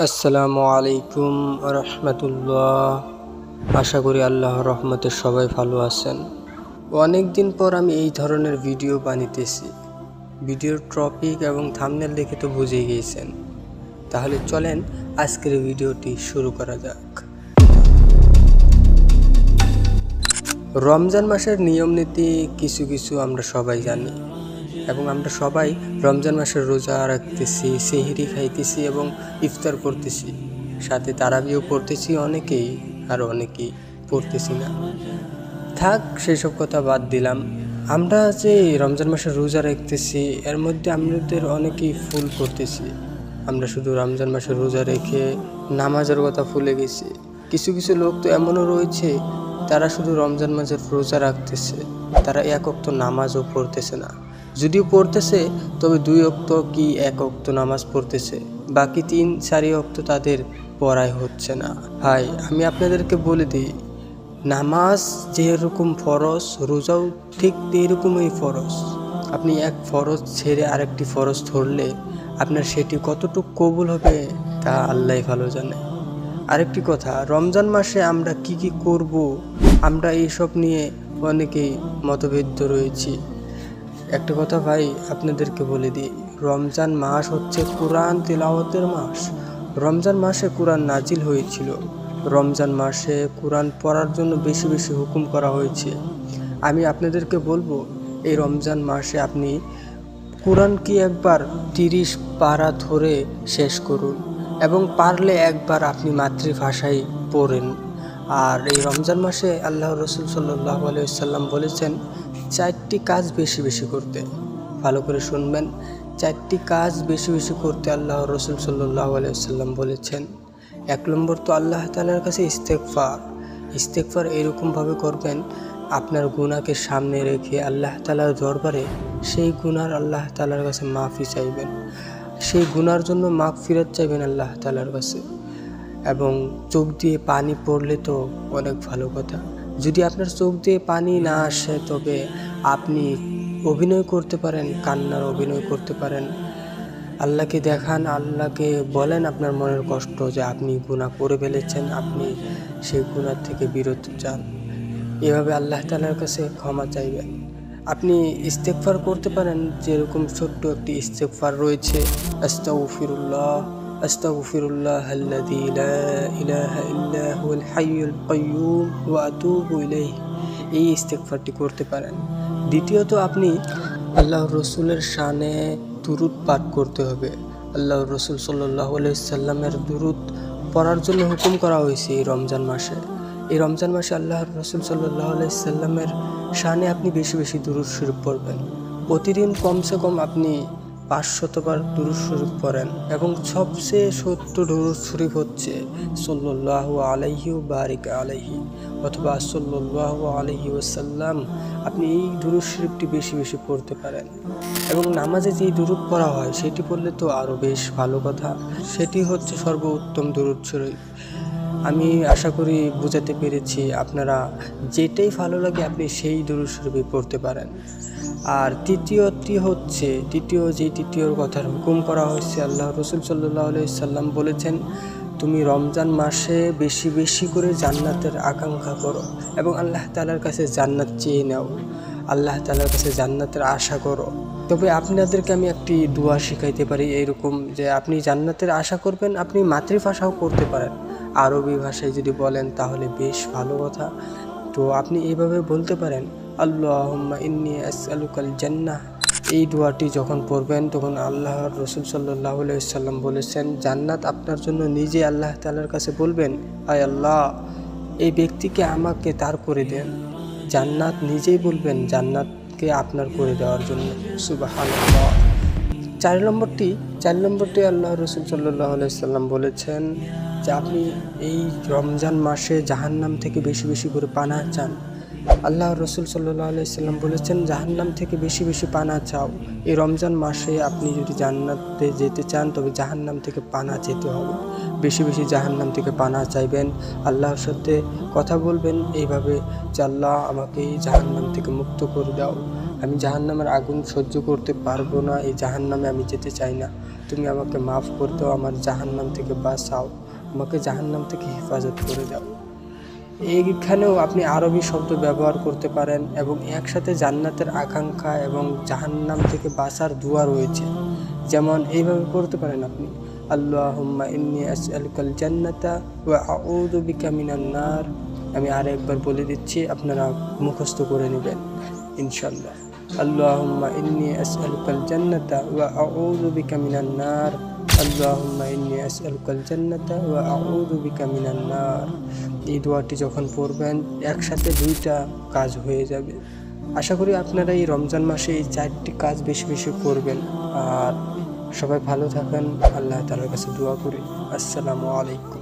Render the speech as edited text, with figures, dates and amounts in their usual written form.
আসসালামু আলাইকুম রহমতুল্লাহ। আশা করি আল্লাহর রহমতে সবাই ভালো আছেন। অনেক দিন পর আমি এই ধরনের ভিডিও বানাইতেছি। ভিডিওর টপিক এবং থাম্বনেল দেখে তো বুঝে গিয়েছেন। তাহলে চলেন আজকের ভিডিওটি শুরু করা যাক। রমজান মাসের নিয়ম নীতি কিছু কিছু আমরা সবাই জানি এবং আমরা সবাই রমজান মাসের রোজা রাখতেছি, সেহরি খাইতেছি এবং ইফতার করতেছি, সাথে তারাবিও পড়তেছি অনেকেই, আর অনেকেই পড়তেছি না। থাক, সেসব কথা বাদ দিলাম। আমরা যে রমজান মাসের রোজা রাখতেছি এর মধ্যে আমাদের অনেকেই ফুল করতেছি। আমরা শুধু রমজান মাসের রোজা রেখে নামাজের কথা ভুলে গেছি। কিছু কিছু লোক তো এমনও রয়েছে, তারা শুধু রমজান মাসের রোজা রাখতেছে, তারা এক ওয়াক্ত নামাজও পড়তেছে না। যদিও পড়তেছে তবে 2 ওয়াক্ত কি 1 ওয়াক্ত নামাজ পড়তেছে, বাকি 3-4 ওয়াক্ত তাদের পড়াই হচ্ছে না। ভাই, আমি আপনাদেরকে বলে দিই, নামাজ যেরকম ফরজ, রোজাও ঠিক এরকমই ফরজ। আপনি এক ফরজ ছেড়ে আরেকটি ফরজ ধরলে আপনার সেটি কতটুকু কবুল হবে তা আল্লাহই ভালো জানে। আরেকটি কথা, রমজান মাসে আমরা কি করব, আমরা এইসব নিয়ে অনেকেই মতভেদ রয়েছি। একটা কথা ভাই আপনাদেরকে বলে দিই, রমজান মাস হচ্ছে কোরআন তিলাওয়াতের মাস। রমজান মাসে কোরআন নাজিল হয়েছিল। রমজান মাসে কোরআন পড়ার জন্য বেশি বেশি হুকুম করা হয়েছে। আমি আপনাদেরকে বলবো, এই রমজান মাসে আপনি কোরআনকে একবার 30 পারা ধরে শেষ করুন এবং পারলে একবার আপনি মাতৃভাষায় পড়েন। আর এই রমজান মাসে আল্লাহ রসুল সাল্লাল্লাহু আলাইহি ওয়াসাল্লাম বলেছেন 4টি কাজ বেশি বেশি করতে। ভালো করে শুনবেন, 4টি কাজ বেশি বেশি করতে আল্লাহ রসুল সাল্লাল্লাহু আলাইহি ওয়াসাল্লাম বলেছেন। 1 নম্বর তো আল্লাহ তাআলার কাছে ইস্তেগফার এরকমভাবে করবেন, আপনার গুনাহকে সামনে রেখে আল্লাহ তাআলার দরবারে সেই গুনার আল্লাহ তাআলার কাছে মাফি চাইবেন, সেই গুনার জন্য মাগফিরাত চাইবেন আল্লাহ তাআলার কাছে। এবং চোখ দিয়ে পানি পড়লে তো অনেক ভালো কথা। যদি আপনার চোখ দিয়ে পানি না আসে তবে আপনি অভিনয় করতে পারেন, কান্নার অভিনয় করতে পারেন। আল্লাহকে দেখান, আল্লাহকে বলেন আপনার মনের কষ্ট, যে আপনি গুনাহ করে ফেলেছেন, আপনি সেই গুনাহ থেকে বিরত যান। এভাবে আল্লাহ তাআলার কাছে ক্ষমা চাইবেন। আপনি ইস্তেগফার করতে পারেন, যেরকম ছোট্ট একটি ইস্তেগফার রয়েছে, আস্তাগফিরুল্লাহাল্লাযী লা ইলাহা ইল্লা হুয়াল হাইয়ুল কাইয়্যুম ওয়া আতুবু ইলাইহি। এই ইস্তেগফারটি করতে পারেন। দ্বিতীয়ত, আপনি আল্লাহর রসুলের শানে দুরূদ পাঠ করতে হবে। আল্লাহর রসুল সাল্লাল্লাহু আলাইহি সাল্লামের দুরূদ পড়ার জন্য হুকুম করা হয়েছে এই রমজান মাসে। এই রমজান মাসে আল্লাহর রসুল সাল্লাল্লাহু আলাইহি সাল্লামের শানে আপনি বেশি বেশি দুরূদ শরীফ পড়বেন। প্রতিদিন কমসে কম আপনি 500 বার দুরূদ শরীফ পড়েন এবং সবচেয়ে সত্য দুরূদ শরীফ হচ্ছে সাল্লাল্লাহু আলাইহি ওয়া বারিক আলাইহি অথবা সাল্লাল্লাহু আলাইহি ওয়াসাল্লাম। আপনি এই দুরূদ শরীফটি বেশি বেশি পড়তে পারেন এবং নামাজে যেই দুরূদ পড়া হয় সেটি পড়লে তো আরও বেশ ভালো কথা। সেটি হচ্ছে সর্বোত্তম দুরূদ শরীফ। আমি আশা করি বুঝাতে পেরেছি। আপনারা যেটাই ভালো লাগে আপনি সেই দুরূদ শরীফ পড়তে পারেন। আর তৃতীয় কথার হুকুম করা হয়েছে, আল্লাহ রসুল সাল্লাল্লাহু আলাইহি সাল্লাম বলেছেন, তুমি রমজান মাসে বেশি বেশি করে জান্নাতের আকাঙ্ক্ষা করো এবং আল্লাহ তাআলার কাছে জান্নাত চেয়ে নাও, আল্লাহ তাআলার কাছে জান্নাতের আশা করো। তবে আপনাদেরকে আমি একটি দোয়া শিখাইতে পারি এরকম, যে আপনি জান্নাতের আশা করবেন, আপনি মাতৃভাষাও করতে পারেন। আরবি ভাষায় যদি বলেন তাহলে বেশ ভালো কথা। তো আপনি এইভাবে বলতে পারেন, আল্লাহুম্মা ইন্নী আসআলুকাল জান্নাহ। এই দোয়াটি যখন পড়বেন তখন আল্লাহর রসুল সাল্লাল্লাহু আলাইহি সাল্লাম বলেছেন, জান্নাত আপনার জন্য নিজে আল্লাহ তাআলার কাছে বলবেন, আয় আল্লাহ, এই ব্যক্তিকে আমাকে তার করে দেন। জান্নাত নিজেই বলবেন জান্নাতকে আপনার করে দেওয়ার জন্য। সুবহানাল্লাহ। 4 নম্বরটি আল্লাহ রসুল সাল্লাল্লাহু আলাইহি সাল্লাম বলেছেন যে আপনি এই রমজান মাসে জাহান্নাম থেকে বেশি বেশি করে পানাহ চান। আল্লাহ রসুল সাল্লাল্লাহু আলাইহি সাল্লাম বলেছেন, জাহান্নাম থেকে বেশি বেশি পানাহ চাও। এই রমজান মাসে আপনি যদি জান্নাতে যেতে চান তবে জাহান্নাম থেকে পানাহ যেতে হবে। বেশি বেশি জাহান্নাম থেকে পানাহ চাইবেন, আল্লাহর সাথে কথা বলবেন এইভাবে যে আল্লাহ, আমাকে এই জাহান্নাম থেকে মুক্ত করে দাও। আমি জাহান্নামের আগুন সহ্য করতে পারবো না, এই জাহান্নামে আমি যেতে চাই না। তুমি আমাকে মাফ করে দাও, আমার জাহান্নাম থেকে বাঁচাও, আমাকে জাহান্নাম থেকে হেফাজত করে দাও। এইখানেও আপনি আরবি শব্দ ব্যবহার করতে পারেন এবং একসাথে জান্নাতের আকাঙ্ক্ষা এবং জাহান্নাম থেকে বাঁচার দোয়া রয়েছে। যেমন এইভাবে পড়তে পারেন আপনি, আল্লাহুম্মা ইন্নী আসআলুকাল জান্নাতা ওয়া আউযু বিকা মিনান নার। আমি আরেকবার বলে দিচ্ছি, আপনারা মুখস্থ করে নেবেন ইনশাআল্লাহ। আল্লাহুম্মা ইন্নী আসআলুকাল জান্নাতা ওয়া আউযু বিকা মিনান নার। আল্লাহুম্মা ইন্নী আসআলুকাল জান্নাতা ওয়া আউযু বিকা মিনান নার। এই দোয়াটি যখন পড়বেন একসাথে 2টা কাজ হয়ে যাবে। আশা করি আপনারা এই রমজান মাসে এই 4টি কাজ বেশি বেশি করবেন। আর সবাই ভালো থাকেন, আল্লাহ তাআলার কাছে দোয়া করি। আসসালামু আলাইকুম।